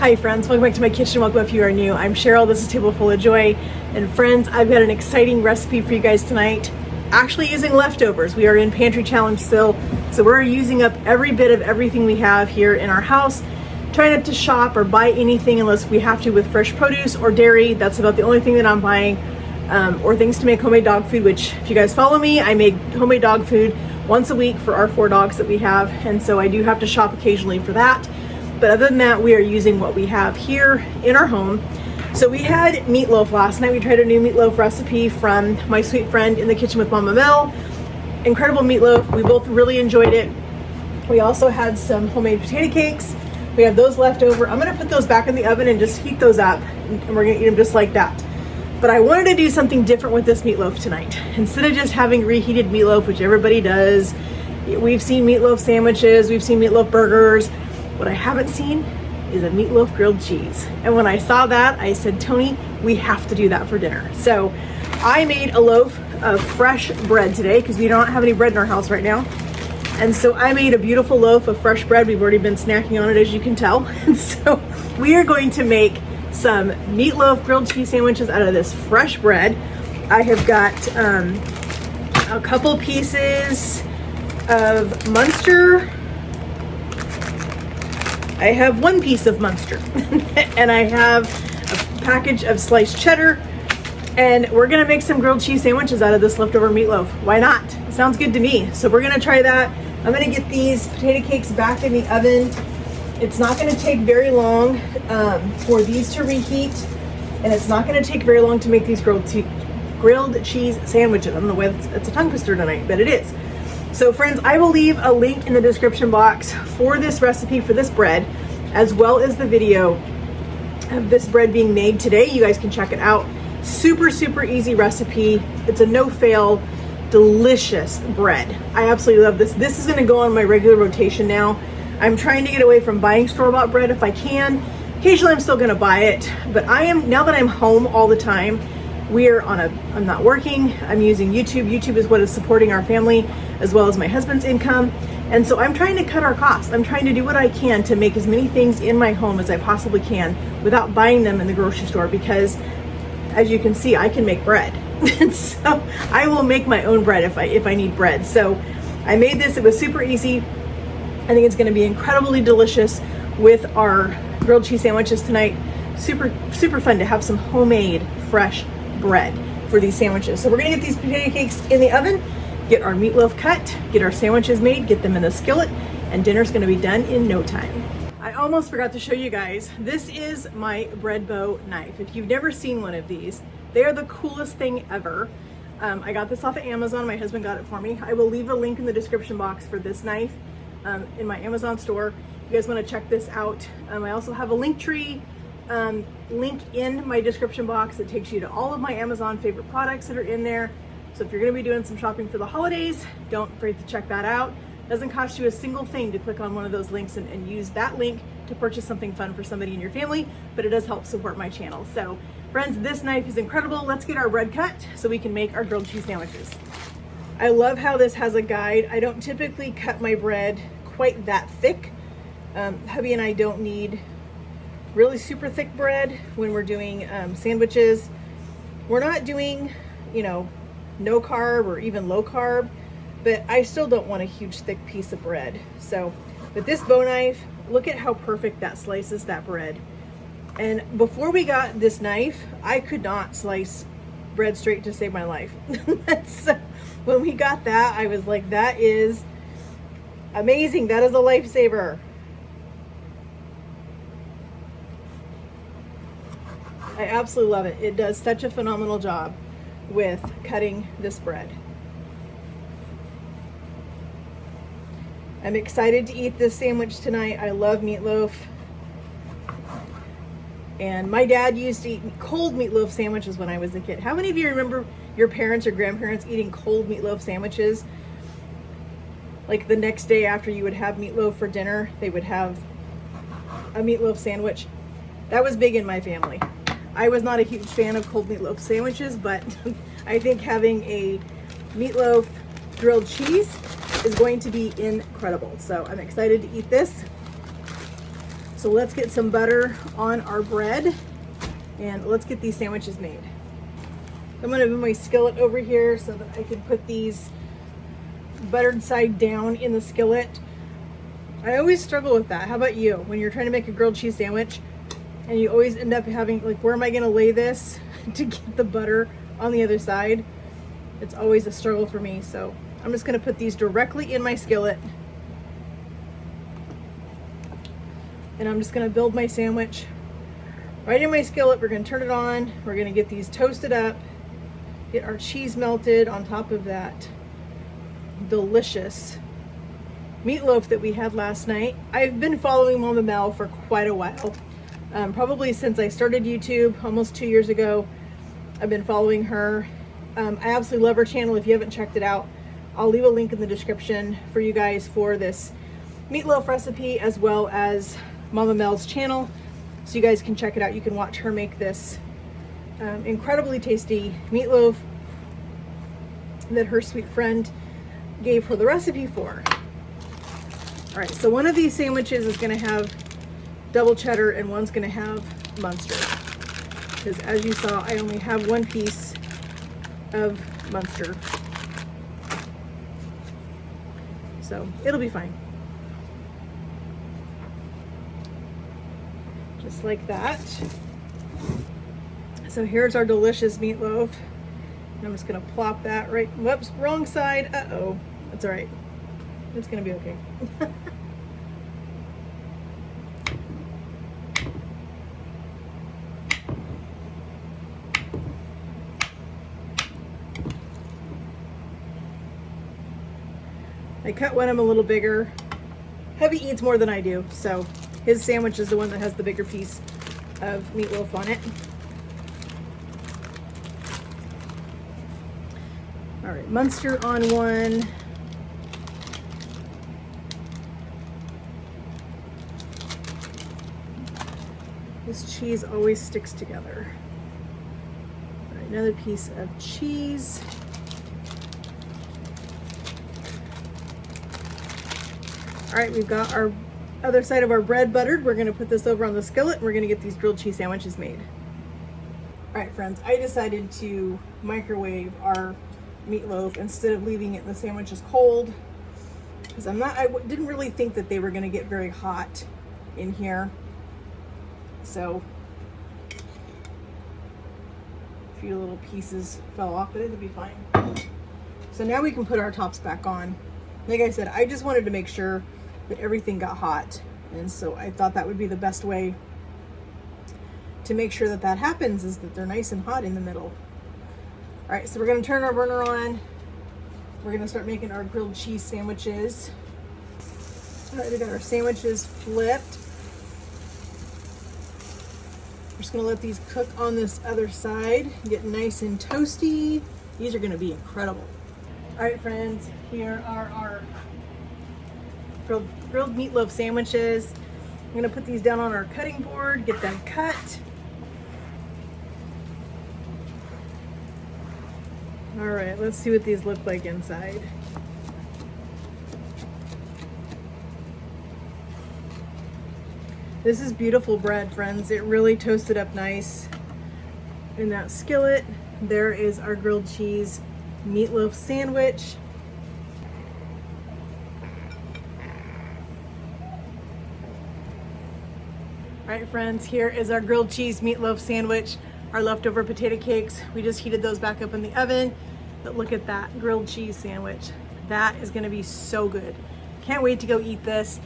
Hi friends, welcome back to my kitchen. Welcome if you are new. I'm Cheryl, this is Table Full of Joy. And friends, I've got an exciting recipe for you guys tonight. Actually using leftovers. We are in Pantry Challenge still, so we're using up every bit of everything we have here in our house. Trying not to shop or buy anything unless we have to with fresh produce or dairy. That's about the only thing that I'm buying. Or things to make homemade dog food, which if you guys follow me, I make homemade dog food once a week for our 4 dogs that we have. And so I do have to shop occasionally for that. But other than that, we are using what we have here in our home. So we had meatloaf last night. We tried a new meatloaf recipe from my sweet friend in the kitchen with Mama Mel. Incredible meatloaf. We both really enjoyed it. We also had some homemade potato cakes. We have those left over. I'm gonna put those back in the oven and just heat those up, and we're gonna eat them just like that. But I wanted to do something different with this meatloaf tonight. Instead of just having reheated meatloaf, which everybody does, we've seen meatloaf sandwiches, we've seen meatloaf burgers. What I haven't seen is a meatloaf grilled cheese. And when I saw that, I said, Tony, we have to do that for dinner. So I made a loaf of fresh bread today because we don't have any bread in our house right now. And so I made a beautiful loaf of fresh bread. We've already been snacking on it, as you can tell. And so we are going to make some meatloaf grilled cheese sandwiches out of this fresh bread. I have got a couple pieces of Munster. I have 1 piece of Munster and I have a package of sliced cheddar, and we're gonna make some grilled cheese sandwiches out of this leftover meatloaf. Why not? Sounds good to me. So we're gonna try that. I'm gonna get these potato cakes back in the oven. It's not gonna take very long for these to reheat, and it's not gonna take very long to make these grilled cheese sandwiches. I don't know why it's a tongue twister tonight, but it is. So friends, I will leave a link in the description box for this recipe for this bread, as well as the video of this bread being made today. You guys can check it out. Super, super easy recipe. It's a no-fail, delicious bread. I absolutely love this. This is gonna go on my regular rotation now. I'm trying to get away from buying store-bought bread if I can. Occasionally I'm still gonna buy it, but now that I'm home all the time, I'm not working, I'm using YouTube. YouTube is what is supporting our family as well as my husband's income. And so I'm trying to cut our costs. I'm trying to do what I can to make as many things in my home as I possibly can without buying them in the grocery store, because as you can see, I can make bread. And so I will make my own bread if I need bread. So I made this, it was super easy. I think it's gonna be incredibly delicious with our grilled cheese sandwiches tonight. Super, super fun to have some homemade, fresh bread for these sandwiches. So we're gonna get these potato cakes in the oven, get our meatloaf cut, get our sandwiches made, get them in the skillet, and dinner's gonna be done in no time. I almost forgot to show you guys, this is my bread bow knife. If you've never seen one of these, they are the coolest thing ever. I got this off of Amazon. My husband got it for me. I will leave a link in the description box for this knife in my Amazon store. If you guys wanna check this out. I also have a Linktree link in my description box that takes you to all of my Amazon favorite products that are in there. So if you're gonna be doing some shopping for the holidays, don't forget to check that out. It doesn't cost you a single thing to click on one of those links and use that link to purchase something fun for somebody in your family, but it does help support my channel. So friends, this knife is incredible. Let's get our bread cut so we can make our grilled cheese sandwiches. I love how this has a guide. I don't typically cut my bread quite that thick. Hubby and I don't need really super thick bread when we're doing sandwiches. We're not doing, no carb or even low carb, but I still don't want a huge thick piece of bread. So with this bow knife, look at how perfect that slices that bread. And before we got this knife, I could not slice bread straight to save my life. So when we got that, I was like, that is amazing. That is a lifesaver. I absolutely love it. It does such a phenomenal job with cutting this bread. I'm excited to eat this sandwich tonight. I love meatloaf. And my dad used to eat cold meatloaf sandwiches when I was a kid. How many of you remember your parents or grandparents eating cold meatloaf sandwiches? Like the next day after you would have meatloaf for dinner, they would have a meatloaf sandwich. That was big in my family. I was not a huge fan of cold meatloaf sandwiches, but I think having a meatloaf grilled cheese is going to be incredible. So I'm excited to eat this. So let's get some butter on our bread and let's get these sandwiches made. I'm gonna move my skillet over here so that I can put these buttered side down in the skillet. I always struggle with that. How about you? When you're trying to make a grilled cheese sandwich and you always end up having, like, where am I gonna lay this to get the butter on the other side? It's always a struggle for me. So I'm just gonna put these directly in my skillet. And I'm just gonna build my sandwich right in my skillet. We're gonna turn it on. We're gonna get these toasted up, get our cheese melted on top of that delicious meatloaf that we had last night. I've been following Mama Mel for quite a while. Probably since I started YouTube almost 2 years ago. I've been following her. I absolutely love her channel. If you haven't checked it out, I'll leave a link in the description for you guys for this meatloaf recipe, as well as Mama Mel's channel, so you guys can check it out. You can watch her make this incredibly tasty meatloaf that her sweet friend gave her the recipe for. All right, so one of these sandwiches is gonna have double cheddar and one's gonna have Munster. Because as you saw, I only have one piece of Munster. So it'll be fine. Just like that. So here's our delicious meatloaf. I'm just gonna plop that right, whoops, wrong side. Uh-oh, that's all right. It's gonna be okay. I cut one of them a little bigger. Heavy eats more than I do, so his sandwich is the one that has the bigger piece of meatloaf on it. All right, Munster on one. This cheese always sticks together. All right, another piece of cheese. All right, we've got our other side of our bread buttered. We're gonna put this over on the skillet and we're gonna get these grilled cheese sandwiches made. All right, friends, I decided to microwave our meatloaf instead of leaving it in the sandwiches cold, because I didn't really think that they were gonna get very hot in here. So a few little pieces fell off, but it'll be fine. So now we can put our tops back on. Like I said, I just wanted to make sure that everything got hot, and so I thought that would be the best way to make sure that that happens, is that they're nice and hot in the middle. All right, so we're gonna turn our burner on. We're gonna start making our grilled cheese sandwiches. All right, we got our sandwiches flipped. We're just gonna let these cook on this other side, get nice and toasty. These are gonna be incredible. All right, friends, here are our grilled meatloaf sandwiches. I'm gonna put these down on our cutting board, get them cut. All right, let's see what these look like inside. This is beautiful bread, friends. It really toasted up nice in that skillet. There is our grilled cheese meatloaf sandwich. All right, friends, here is our grilled cheese meatloaf sandwich, our leftover potato cakes. We just heated those back up in the oven, but look at that grilled cheese sandwich. That is gonna be so good. Can't wait to go eat this.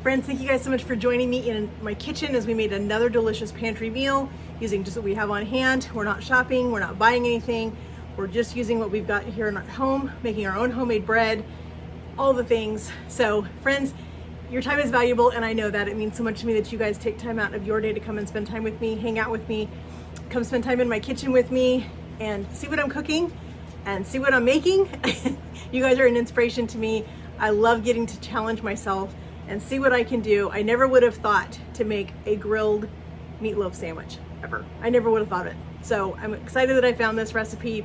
Friends, thank you guys so much for joining me in my kitchen as we made another delicious pantry meal using just what we have on hand. We're not shopping, we're not buying anything. We're just using what we've got here in our home, making our own homemade bread, all the things. So friends, your time is valuable, and I know that. It means so much to me that you guys take time out of your day to come and spend time with me, hang out with me, come spend time in my kitchen with me and see what I'm cooking and see what I'm making. You guys are an inspiration to me. I love getting to challenge myself and see what I can do. I never would have thought to make a grilled meatloaf sandwich, ever. I never would have thought of it. So I'm excited that I found this recipe.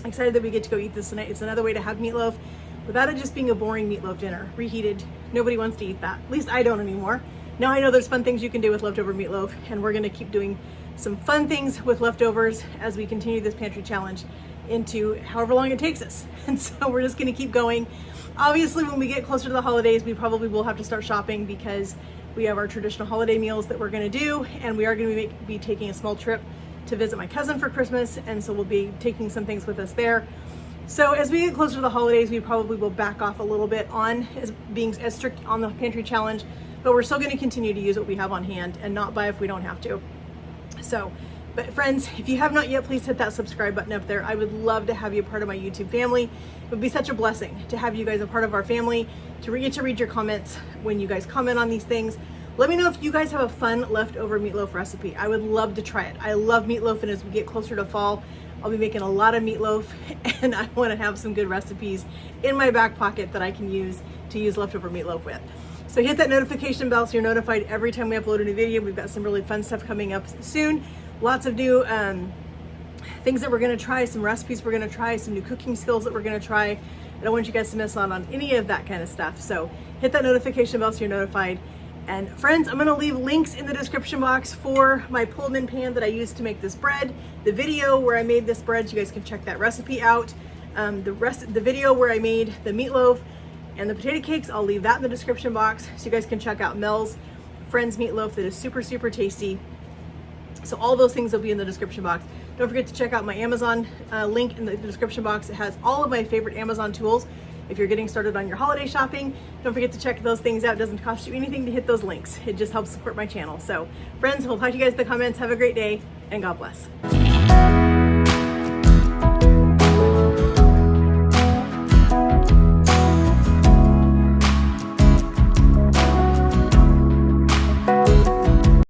Excited that we get to go eat this tonight. It's another way to have meatloaf without it just being a boring meatloaf dinner, reheated. Nobody wants to eat that. At least I don't anymore. Now I know there's fun things you can do with leftover meatloaf, and we're gonna keep doing some fun things with leftovers as we continue this pantry challenge into however long it takes us. And so we're just gonna keep going. Obviously, when we get closer to the holidays, we probably will have to start shopping because we have our traditional holiday meals that we're gonna do, and we are gonna be taking a small trip to visit my cousin for Christmas, and so we'll be taking some things with us there. So as we get closer to the holidays, we probably will back off a little bit on being as strict on the pantry challenge, but we're still gonna continue to use what we have on hand and not buy if we don't have to. So, but friends, if you have not yet, please hit that subscribe button up there. I would love to have you a part of my YouTube family. It would be such a blessing to have you guys a part of our family, to get to read your comments when you guys comment on these things. Let me know if you guys have a fun leftover meatloaf recipe. I would love to try it. I love meatloaf, and as we get closer to fall, I'll be making a lot of meatloaf, and I want to have some good recipes in my back pocket that I can use to use leftover meatloaf with. So hit that notification bell so you're notified every time we upload a new video. We've got some really fun stuff coming up soon. Lots of new things that we're gonna try, some recipes we're gonna try, some new cooking skills that we're gonna try. I don't want you guys to miss out on any of that kind of stuff. So hit that notification bell so you're notified. And friends, I'm gonna leave links in the description box for my Pullman pan that I used to make this bread, the video where I made this bread so you guys can check that recipe out, the video where I made the meatloaf and the potato cakes. I'll leave that in the description box so you guys can check out Mel's Friends meatloaf that is super, super tasty. So all those things will be in the description box. Don't forget to check out my Amazon link in the description box. It has all of my favorite Amazon tools. If you're getting started on your holiday shopping, don't forget to check those things out. It doesn't cost you anything to hit those links. It just helps support my channel. So friends, we'll talk to you guys in the comments. Have a great day, and God bless.